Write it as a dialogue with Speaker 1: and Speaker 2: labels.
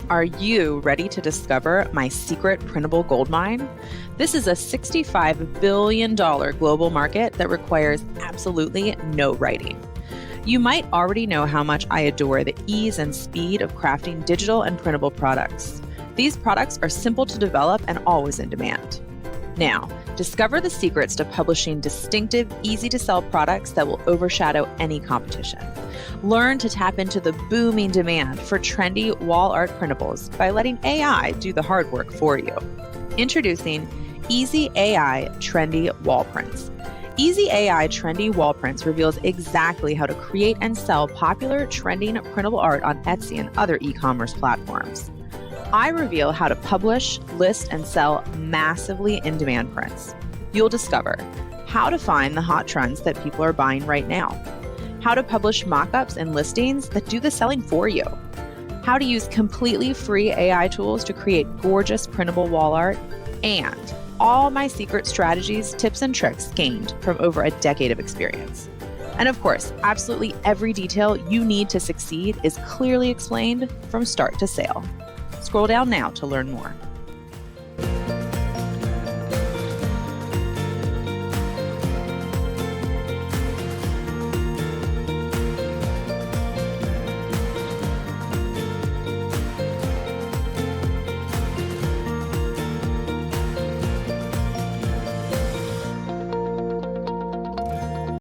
Speaker 1: Are you ready to discover my secret printable goldmine? This is a $65 billion global market that requires absolutely no writing. You might already know how much I adore the ease and speed of crafting digital and printable products. These products are simple to develop and always in demand. Now, discover the secrets to publishing distinctive, easy-to-sell products that will overshadow any competition. Learn to tap into the booming demand for trendy wall art printables by letting AI do the hard work for you. Introducing Easy AI Trendy Wall Prints. Easy AI Trendy Wall Prints reveals exactly how to create and sell popular, trending printable art on Etsy and other e-commerce platforms. I reveal how to publish, list, and sell massively in-demand prints. You'll discover how to find the hot trends that people are buying right now, how to publish mock-ups and listings that do the selling for you, how to use completely free AI tools to create gorgeous printable wall art, and all my secret strategies, tips, and tricks gained from over a decade of experience. And of course, absolutely every detail you need to succeed is clearly explained from start to sale. Scroll down now to learn more.